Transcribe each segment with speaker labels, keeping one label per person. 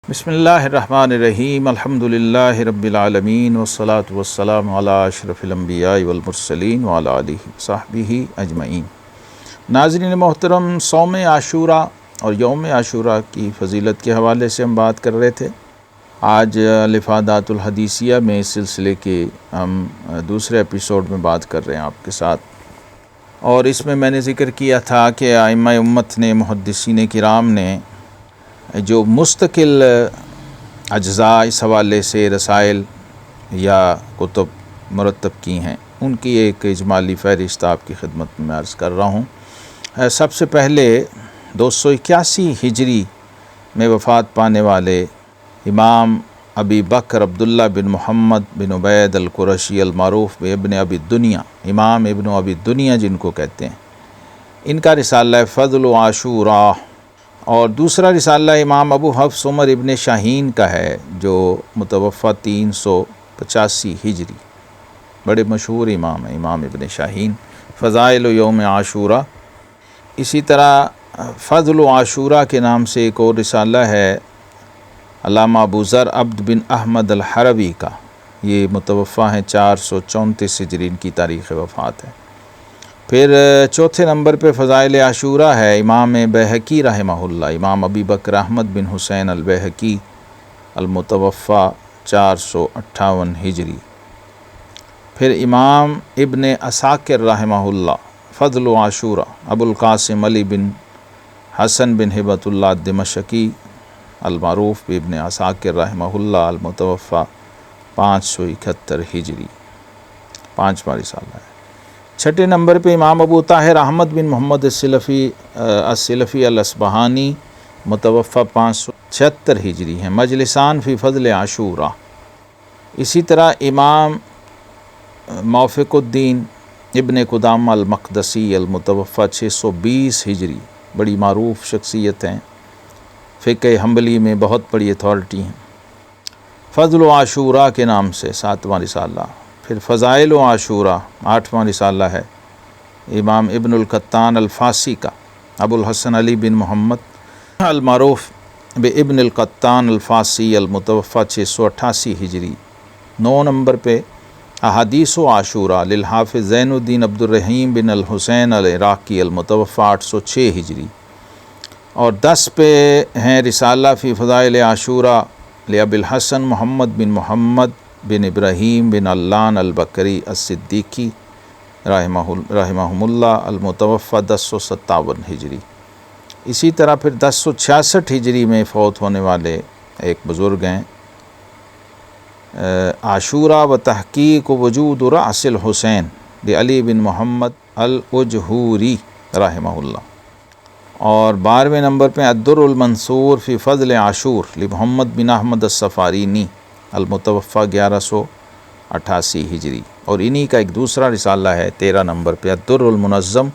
Speaker 1: بسم اللہ الرحمن الرحیم الحمدللہ رب العالمین والصلاة والسلام علی اشرف الانبیاء والمرسلین وعلی آلہ وصحبہ اجمعین۔ ناظرین محترم، صوم عاشوراء اور یوم عاشوراء کی فضیلت کے حوالے سے ہم بات کر رہے تھے۔ آج الافادات الحدیثیہ میں اس سلسلے کے ہم دوسرے ایپیسوڈ میں بات کر رہے ہیں آپ کے ساتھ، اور اس میں نے ذکر کیا تھا کہ ائمہ امت نے، محدثین کرام نے جو مستقل اجزاء اس حوالے سے رسائل یا کتب مرتب کی ہیں، ان کی ایک اجمالی فہرست آپ کی خدمت میں عرض کر رہا ہوں۔ سب سے پہلے 281 ہجری میں وفات پانے والے امام ابی بکر عبداللہ بن محمد بن عبید القرشی المعروف ابن ابی الدنیا، امام ابن ابی الدنیا جن کو کہتے ہیں، ان کا رسالہ فضل عاشوراء، اور دوسرا رسالہ امام ابو حفص عمر ابن شاہین کا ہے جو متوفہ 385 ہجری، بڑے مشہور امام ہیں امام ابن شاہین، فضائل یوم عاشوراء۔ اسی طرح فضل عاشوراء کے نام سے ایک اور رسالہ ہے علامہ ابو ذر عبد بن احمد الحروی کا، یہ متوفہ ہیں 434 ہجری، ان کی تاریخ وفات ہے۔ پھر چوتھے نمبر پہ فضائل عاشوراء ہے امام بیہقی رحمہ اللہ، امام ابی بکر احمد بن حسین البیہقی المتوفہ 458 ہجری۔ پھر امام ابن عساکر رحمہ اللہ، فضل عاشوراء، ابو القاسم علی بن حسن بن ہبۃ اللہ دمشقی المعروف ابن عساکر رحمہ اللہ المتوفہ 571 ہجری، 5واں رسالہ ہے۔ چھٹے نمبر پہ امام ابو طاہر احمد بن محمد السلفی الاصبہانی، متوفہ 576 ہجری ہیں، مجلسان فی فضل عاشوراء۔ اسی طرح امام موفق الدین ابن قدامہ المقدسی المتوفہ 620 ہجری، بڑی معروف شخصیت ہیں، فقہ حنبلی میں بہت بڑی اتھارٹی ہیں۔ فضل عاشوراء کے نام سے 7واں رسالہ۔ پھر فضائل عاشوراء 8واں رسالہ ہے امام ابن القطان الفاسی کا، ابو الحسن علی بن محمد المعروف ابن القطان الفاسی المتوفہ 688 ہجری۔ 9 نمبر پہ احادیث عاشوراء للحافظ زین الدین عبد الرحیم بن الحسین العراقی المتوفہ 806 ہجری، اور 10 پہ ہیں رسالہ فی فضائل عاشوراء لابی الحسن محمد بن محمد بن ابراہیم بن علان البکری الصدیقی رحمہم اللہ المتوفہ 1057 ہجری۔ اسی طرح پھر 1066 ہجری میں فوت ہونے والے ایک بزرگ ہیں عاشوراء و تحقیق وجود رأس الحسین علی بن محمد الاجہوری رحمہ اللہ، اور 12ویں نمبر پہ الدر المنصور فی فضل عاشور لمحمد بن احمد السفارینی المتوفہ 1188 ہجری، اور انہی کا ایک دوسرا رسالہ ہے 13 نمبر پہ الدر المنظم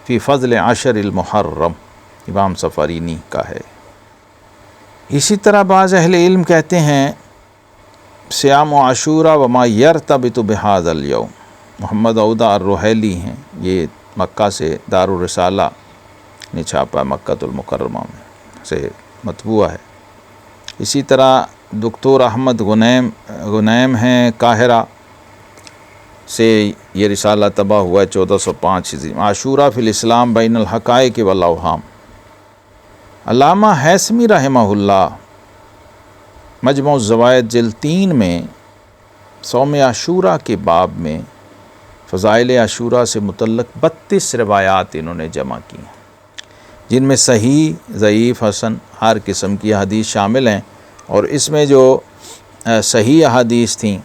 Speaker 1: فی فضل عشر المحرم، امام سفارینی کا ہے۔ اسی طرح بعض اہل علم کہتے ہیں صیام عاشوراء وما یرتبط بہذا الیوم، محمد عودہ الرحیلی ہیں، یہ مکہ سے دار الرسالہ نے چھاپا، مکہ المکرمہ میں سے مطبوع ہے۔ اسی طرح دکتور احمد غنیم ہیں، قاہرہ سے یہ رسالہ طبع ہوا ہے 1405 ہجری، عاشوراء فی الاسلام بین الحقائق والاوہام۔ علامہ ہیثمی رحمہ اللہ مجموع الزوائد جلد 3 میں صوم عاشوراء کے باب میں فضائل عاشوراء سے متعلق 32 روایات انہوں نے جمع کی ہیں، جن میں صحیح، ضعیف، حسن ہر قسم کی حدیث شامل ہیں، اور اس میں جو صحیح احادیث تھیں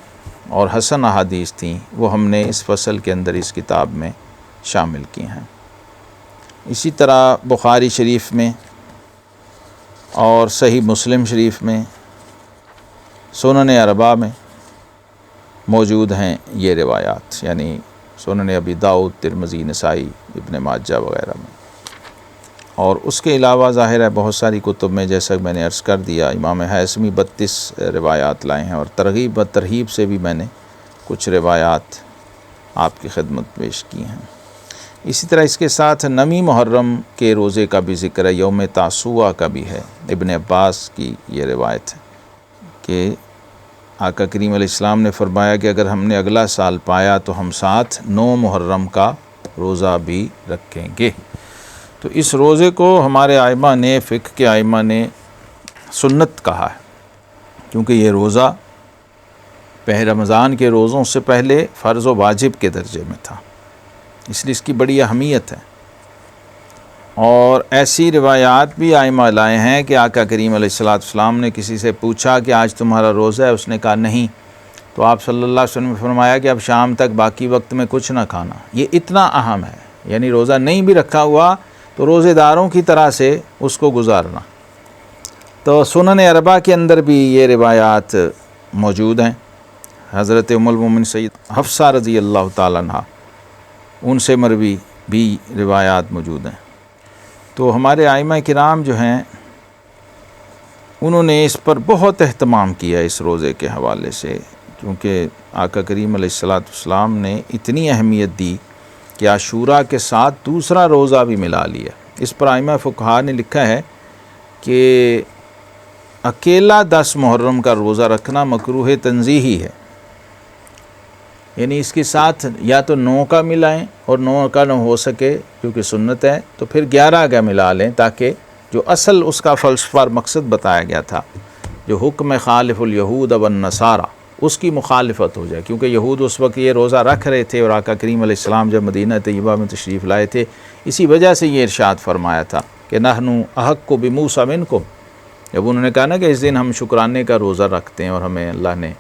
Speaker 1: اور حسن احادیث تھیں وہ ہم نے اس فصل کے اندر اس کتاب میں شامل کی ہیں۔ اسی طرح بخاری شریف میں اور صحیح مسلم شریف میں، سنن اربعہ میں موجود ہیں یہ روایات، یعنی سنن ابی داؤد، ترمذی، نسائی، ابن ماجہ وغیرہ میں۔ اور اس کے علاوہ ظاہر ہے بہت ساری کتب میں، جیسا کہ میں نے عرض کر دیا، امام ہیثمی 32 روایات لائے ہیں، اور ترغیب و ترہیب سے بھی میں نے کچھ روایات آپ کی خدمت پیش کی ہیں۔ اسی طرح اس کے ساتھ نمی محرم کے روزے کا بھی ذکر ہے، یوم تاسوعا کا بھی ہے۔ ابن عباس کی یہ روایت ہے کہ آقا کریم علیہ السلام نے فرمایا کہ اگر ہم نے اگلا سال پایا تو ہم ساتھ 9 محرم کا روزہ بھی رکھیں گے۔ تو اس روزے کو ہمارے ائمہ نے، فقہ کے ائمہ نے سنت کہا ہے، کیونکہ یہ روزہ رمضان کے روزوں سے پہلے فرض و واجب کے درجے میں تھا، اس لیے اس کی بڑی اہمیت ہے۔ اور ایسی روایات بھی ائمہ لائے ہیں کہ آقا کریم علیہ السلام نے کسی سے پوچھا کہ آج تمہارا روزہ ہے، اس نے کہا نہیں، تو آپ صلی اللہ علیہ وسلم نے فرمایا کہ اب شام تک باقی وقت میں کچھ نہ کھانا۔ یہ اتنا اہم ہے، یعنی روزہ نہیں بھی رکھا ہوا تو روزے داروں کی طرح سے اس کو گزارنا۔ تو سنن اربعہ کے اندر بھی یہ روایات موجود ہیں۔ حضرت ام المومنین سید حفصہ رضی اللہ تعالیٰ عنہ، ان سے مروی بھی روایات موجود ہیں۔ تو ہمارے ائمہ کرام جو ہیں انہوں نے اس پر بہت اہتمام کیا اس روزے کے حوالے سے، کیونکہ آقا کریم علیہ السلام نے اتنی اہمیت دی کہ عاشوراء کے ساتھ دوسرا روزہ بھی ملا لیا۔ اس پر ائمہ فقہا نے لکھا ہے کہ اکیلا 10 محرم کا روزہ رکھنا مکروہ تنزیہی ہے، یعنی اس کے ساتھ یا تو 9 کا ملائیں، اور 9 کا نہ ہو سکے کیونکہ سنت ہے تو پھر 11 کا ملا لیں، تاکہ جو اصل اس کا فلسفہ اور مقصد بتایا گیا تھا، جو حکم خالف الیہود والنصارى، اس کی مخالفت ہو جائے، کیونکہ یہود اس وقت یہ روزہ رکھ رہے تھے اور آقا کریم علیہ السلام جب مدینہ طیبہ میں تشریف لائے تھے، اسی وجہ سے یہ ارشاد فرمایا تھا کہ نحن احق بموسیٰ منکم، جب انہوں نے کہا نا کہ اس دن ہم شکرانے کا روزہ رکھتے ہیں اور ہمیں اللہ نے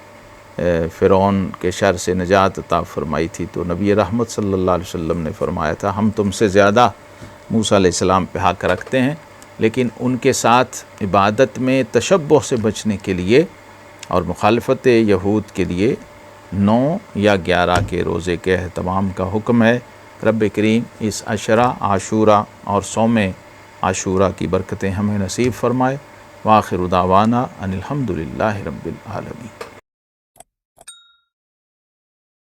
Speaker 1: فرعون کے شر سے نجات عطا فرمائی تھی، تو نبی رحمت صلی اللہ علیہ وسلم نے فرمایا تھا ہم تم سے زیادہ موسیٰ علیہ السلام پہ حق رکھتے ہیں، لیکن ان کے ساتھ عبادت میں تشبہ سے بچنے کے لیے اور مخالفت یہود کے لیے 9 یا 11 کے روزے کے اہتمام کا حکم ہے۔ رب کریم اس عشرہ عاشوراء اور صوم عاشوراء کی برکتیں ہمیں نصیب فرمائے۔ وآخر دعوانا ان الحمد للہ رب العالمین۔